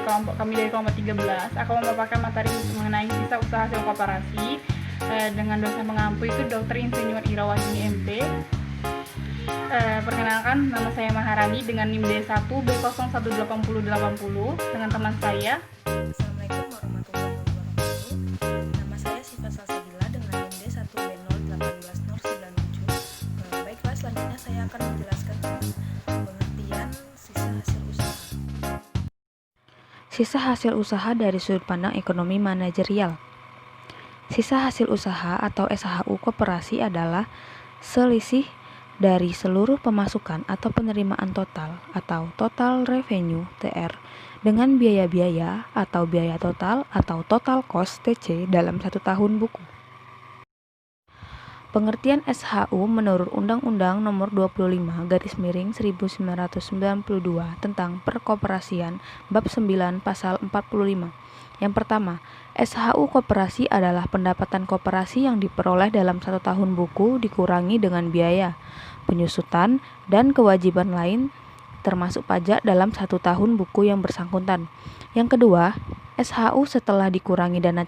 dari kelompok 13 akan memaparkan materi mengenai sisa usaha hasil koperasi dengan dosen pengampu itu Dr. Insinyur Irawasini MT. Perkenalkan, nama saya Maharani dengan NIM D1 B018080 dengan teman saya. Assalamualaikum warahmatullahi wabarakatuh. Nama saya Siva Salsabila dengan NIM D1 B0181097. Baiklah, selanjutnya saya akan menjelaskan pengertian sisa hasil usaha. Sisa hasil usaha dari sudut pandang ekonomi manajerial. Sisa hasil usaha atau SHU koperasi adalah selisih dari seluruh pemasukan atau penerimaan total atau total revenue TR dengan biaya-biaya atau biaya total atau total cost TC dalam satu tahun buku. Pengertian SHU menurut Undang-Undang Nomor 25/1992 tentang Perkoperasian Bab 9 Pasal 45. Yang pertama, SHU koperasi adalah pendapatan koperasi yang diperoleh dalam satu tahun buku dikurangi dengan biaya, penyusutan, dan kewajiban lain termasuk pajak dalam satu tahun buku yang bersangkutan. Yang kedua, SHU setelah dikurangi dana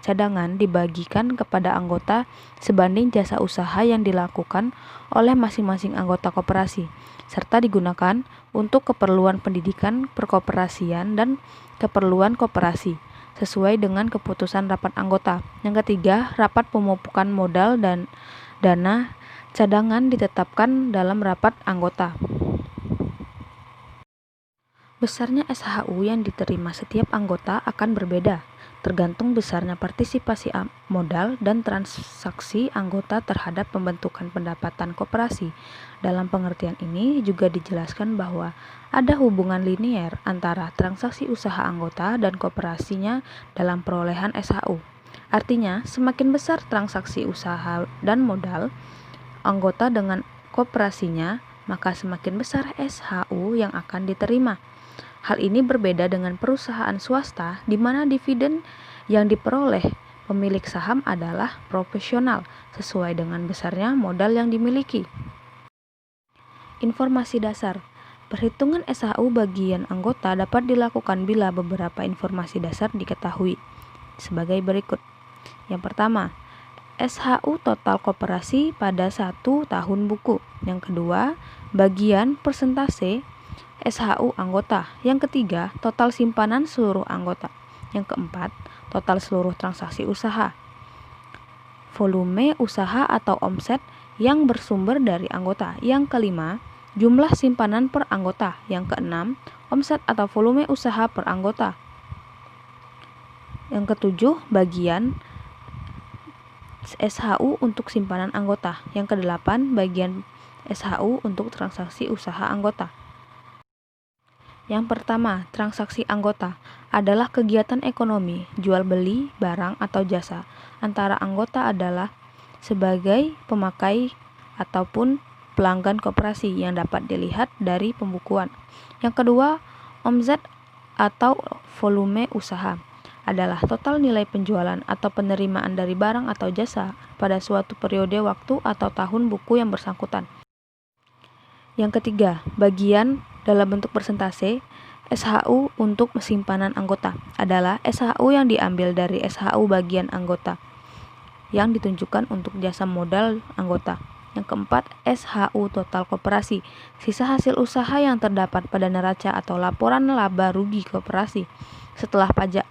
cadangan dibagikan kepada anggota sebanding jasa usaha yang dilakukan oleh masing-masing anggota koperasi, serta digunakan untuk keperluan pendidikan, perkoperasian, dan keperluan koperasi, sesuai dengan keputusan rapat anggota. Yang ketiga, rapat pemupukan modal dan dana cadangan ditetapkan dalam rapat anggota. Besarnya SHU yang diterima setiap anggota akan berbeda, tergantung besarnya partisipasi modal dan transaksi anggota terhadap pembentukan pendapatan koperasi. Dalam pengertian ini juga dijelaskan bahwa ada hubungan linier antara transaksi usaha anggota dan koperasinya dalam perolehan SHU. Artinya, semakin besar transaksi usaha dan modal anggota dengan koperasinya, maka semakin besar SHU yang akan diterima. Hal ini berbeda dengan perusahaan swasta di mana dividen yang diperoleh pemilik saham adalah proporsional sesuai dengan besarnya modal yang dimiliki. Informasi dasar. Perhitungan SHU bagian anggota dapat dilakukan bila beberapa informasi dasar diketahui sebagai berikut. Yang pertama, SHU total koperasi pada satu tahun buku. Yang kedua, bagian persentase SHU anggota. Yang ketiga, total simpanan seluruh anggota. Yang keempat, total seluruh transaksi usaha. Volume usaha atau omset yang bersumber dari anggota. Yang kelima, jumlah simpanan per anggota. Yang keenam, omset atau volume usaha per anggota. Yang ketujuh, bagian SHU untuk simpanan anggota. Yang kedelapan, bagian SHU untuk transaksi usaha anggota. Yang pertama, transaksi anggota adalah kegiatan ekonomi, jual beli barang atau jasa antara anggota adalah sebagai pemakai ataupun pelanggan koperasi yang dapat dilihat dari pembukuan. Yang kedua, omset atau volume usaha adalah total nilai penjualan atau penerimaan dari barang atau jasa pada suatu periode waktu atau tahun buku yang bersangkutan. Yang ketiga, bagian dalam bentuk persentase SHU untuk simpanan anggota adalah SHU yang diambil dari SHU bagian anggota yang ditunjukkan untuk jasa modal anggota. Yang keempat, SHU total koperasi, sisa hasil usaha yang terdapat pada neraca atau laporan laba rugi koperasi setelah pajak,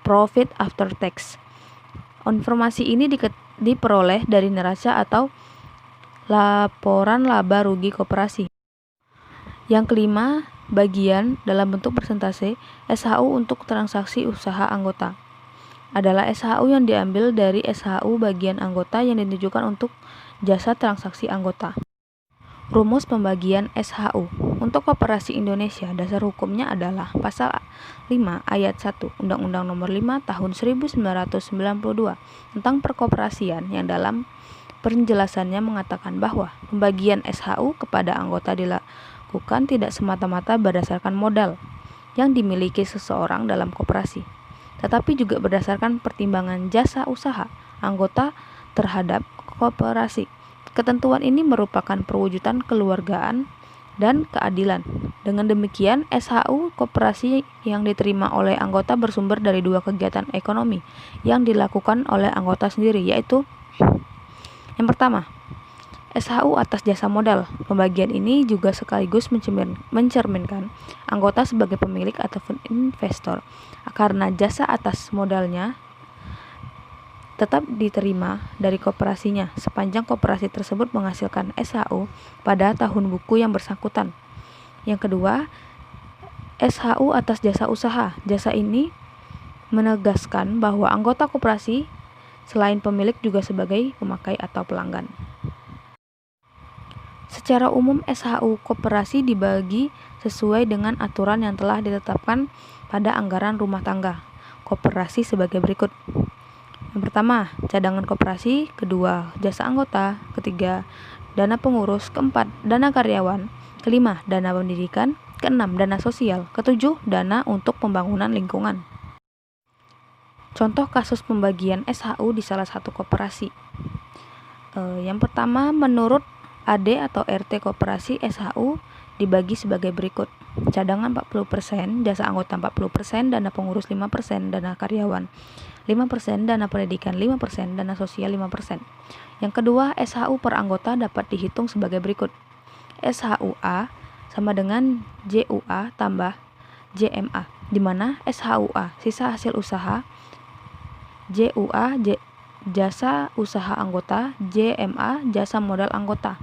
profit after tax. Informasi ini diperoleh dari neraca atau laporan laba rugi koperasi. Yang kelima, bagian dalam bentuk persentase SHU untuk transaksi usaha anggota adalah SHU yang diambil dari SHU bagian anggota yang ditujukan untuk jasa transaksi anggota. Rumus pembagian SHU untuk Koperasi Indonesia, dasar hukumnya adalah Pasal 5 Ayat 1 Undang-Undang Nomor 5 Tahun 1992 tentang Perkoperasian yang dalam penjelasannya mengatakan bahwa pembagian SHU kepada anggota dilakukan tidak semata-mata berdasarkan modal yang dimiliki seseorang dalam koperasi, tetapi juga berdasarkan pertimbangan jasa usaha anggota terhadap koperasi. Ketentuan ini merupakan perwujudan kekeluargaan dan keadilan. Dengan demikian, SHU koperasi yang diterima oleh anggota bersumber dari dua kegiatan ekonomi yang dilakukan oleh anggota sendiri, yaitu yang pertama, SHU atas jasa modal. Pembagian ini juga sekaligus mencerminkan anggota sebagai pemilik ataupun investor, karena jasa atas modalnya tetap diterima dari koperasinya sepanjang koperasi tersebut menghasilkan SHU pada tahun buku yang bersangkutan. Yang kedua, SHU atas jasa usaha. Jasa ini menegaskan bahwa anggota koperasi selain pemilik juga sebagai pemakai atau pelanggan. Secara umum, SHU koperasi dibagi sesuai dengan aturan yang telah ditetapkan pada anggaran rumah tangga koperasi sebagai berikut. Yang pertama, cadangan koperasi. Kedua, jasa anggota. Ketiga, dana pengurus. Keempat, dana karyawan. Kelima, dana pendidikan. Keenam, dana sosial. Ketujuh, dana untuk pembangunan lingkungan. Contoh kasus pembagian SHU di salah satu koperasi. Yang pertama, menurut AD atau RT koperasi, SHU dibagi sebagai berikut. Cadangan 40%, jasa anggota 40%, dana pengurus 5%, dana karyawan 5%, dana pendidikan 5%, dana sosial 5%. Yang kedua, SHU per anggota dapat dihitung sebagai berikut. SHUA sama dengan JUA tambah JMA, di mana SHUA sisa hasil usaha, JUA jasa usaha anggota, JMA jasa modal anggota.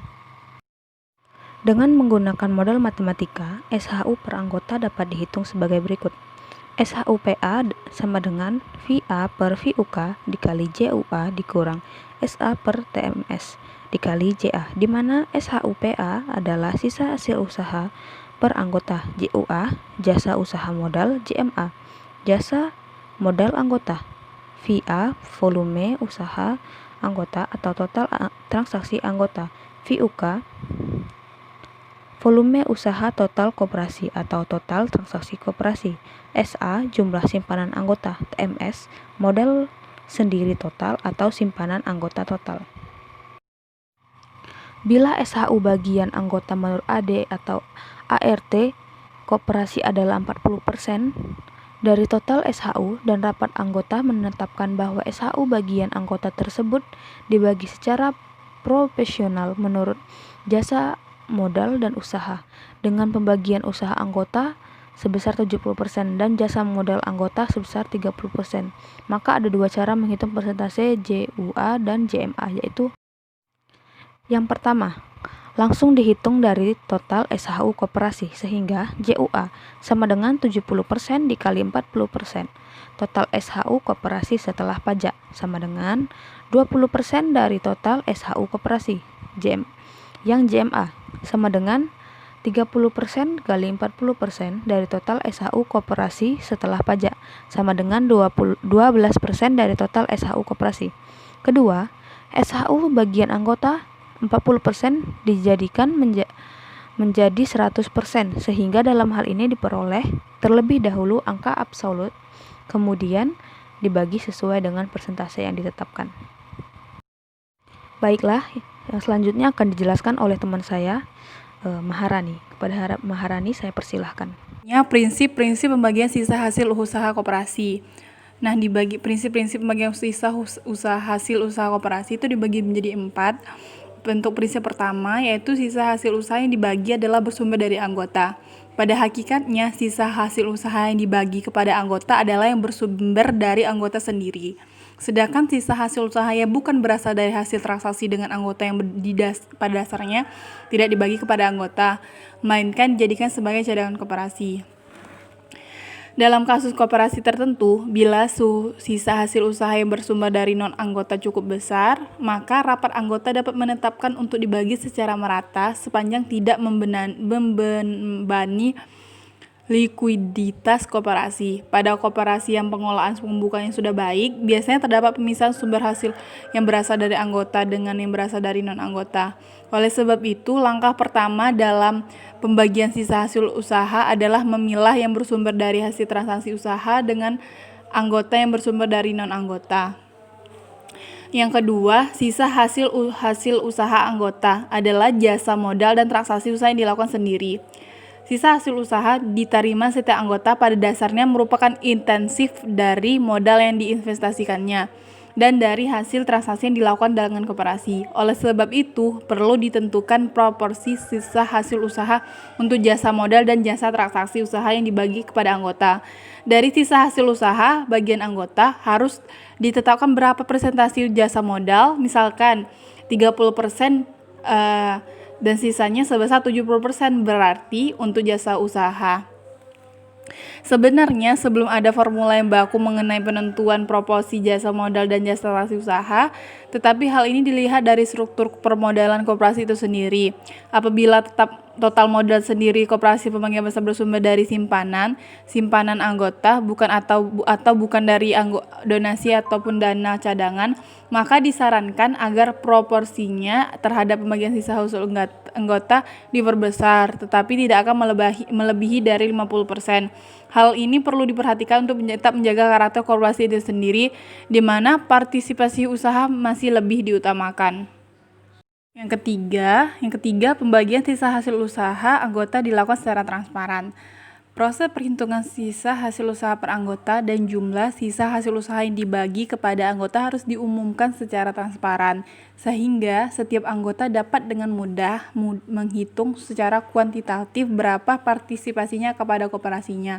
Dengan menggunakan model matematika, SHU per anggota dapat dihitung sebagai berikut. SHUPA sama dengan VA per VUK dikali JUA dikurang SA per TMS dikali JA, di mana SHUPA adalah sisa hasil usaha per anggota, JUA jasa usaha modal, JMA jasa modal anggota, VA volume usaha anggota atau total transaksi anggota, VUK volume usaha total koperasi atau total transaksi koperasi, SA jumlah simpanan anggota, TMS modal sendiri total atau simpanan anggota total. Bila SHU bagian anggota menurut AD atau ART koperasi adalah 40% dari total SHU dan rapat anggota menetapkan bahwa SHU bagian anggota tersebut dibagi secara proporsional menurut jasa modal dan usaha, dengan pembagian usaha anggota sebesar 70% dan jasa modal anggota sebesar 30%. Maka ada dua cara menghitung persentase JUA dan JMA, yaitu yang pertama, langsung dihitung dari total SHU koperasi, sehingga JUA sama dengan 70% dikali 40%. Total SHU koperasi setelah pajak sama dengan 20% dari total SHU koperasi. Yang JMA sama dengan 30% kali 40% dari total SHU koperasi setelah pajak, sama dengan 12% dari total SHU koperasi. Kedua, SHU bagian anggota 40% dijadikan menjadi 100%, sehingga dalam hal ini diperoleh terlebih dahulu angka absolut, kemudian dibagi sesuai dengan persentase yang ditetapkan. Baiklah, yang selanjutnya akan dijelaskan oleh teman saya, Maharani. Kepada Maharani saya persilahkan. Prinsip-prinsip pembagian sisa hasil usaha koperasi. Nah, dibagi prinsip-prinsip pembagian sisa hasil usaha koperasi itu dibagi menjadi 4. Bentuk prinsip pertama yaitu sisa hasil usaha yang dibagi adalah bersumber dari anggota. Pada hakikatnya, sisa hasil usaha yang dibagi kepada anggota adalah yang bersumber dari anggota sendiri. Sedangkan sisa hasil usaha yang bukan berasal dari hasil transaksi dengan anggota yang pada dasarnya tidak dibagi kepada anggota, melainkan dijadikan sebagai cadangan koperasi. Dalam kasus koperasi tertentu, bila sisa hasil usaha yang bersumber dari non-anggota cukup besar, maka rapat anggota dapat menetapkan untuk dibagi secara merata sepanjang tidak membebani likuiditas koperasi. Pada koperasi yang pengolahan pembukaannya sudah baik, biasanya terdapat pemisahan sumber hasil yang berasal dari anggota dengan yang berasal dari non-anggota. Oleh sebab itu, langkah pertama dalam pembagian sisa hasil usaha adalah memilah yang bersumber dari hasil transaksi usaha dengan anggota yang bersumber dari non-anggota. Yang kedua, sisa hasil usaha anggota adalah jasa modal dan transaksi usaha yang dilakukan sendiri. Sisa hasil usaha diterima setiap anggota pada dasarnya merupakan intensif dari modal yang diinvestasikannya dan dari hasil transaksi yang dilakukan dengan koperasi. Oleh sebab itu, perlu ditentukan proporsi sisa hasil usaha untuk jasa modal dan jasa transaksi usaha yang dibagi kepada anggota. Dari sisa hasil usaha, bagian anggota harus ditetapkan berapa persentase jasa modal, misalkan 30% dan sisanya sebesar 70%, berarti untuk jasa usaha. Sebenarnya sebelum ada formula yang baku mengenai penentuan proporsi jasa modal dan jasa transaksi usaha, tetapi hal ini dilihat dari struktur permodalan koperasi itu sendiri. Apabila tetap total modal sendiri koperasi pemegang besar bersumber dari simpanan anggota bukan dari donasi ataupun dana cadangan, maka disarankan agar proporsinya terhadap pembagian sisa hasil anggota diperbesar, tetapi tidak akan melebihi dari 50%. Hal ini perlu diperhatikan untuk tetap menjaga karakter koperasi itu sendiri, di mana partisipasi usaha masih lebih diutamakan. Yang ketiga, pembagian sisa hasil usaha anggota dilakukan secara transparan. Proses perhitungan sisa hasil usaha per anggota dan jumlah sisa hasil usaha yang dibagi kepada anggota harus diumumkan secara transparan, sehingga setiap anggota dapat dengan mudah menghitung secara kuantitatif berapa partisipasinya kepada koperasinya.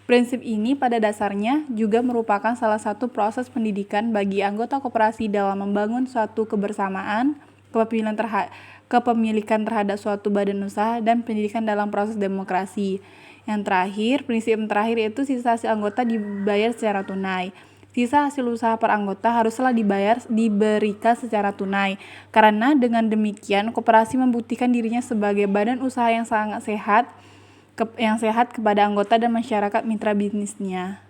Prinsip ini pada dasarnya juga merupakan salah satu proses pendidikan bagi anggota koperasi dalam membangun suatu kebersamaan, kepemilikan terhadap suatu badan usaha, dan pendidikan dalam proses demokrasi. Prinsip terakhir yaitu sisa hasil anggota dibayar secara tunai. Sisa hasil usaha per anggota haruslah diberikan secara tunai, karena dengan demikian koperasi membuktikan dirinya sebagai badan usaha yang sangat sehat kepada anggota dan masyarakat mitra bisnisnya.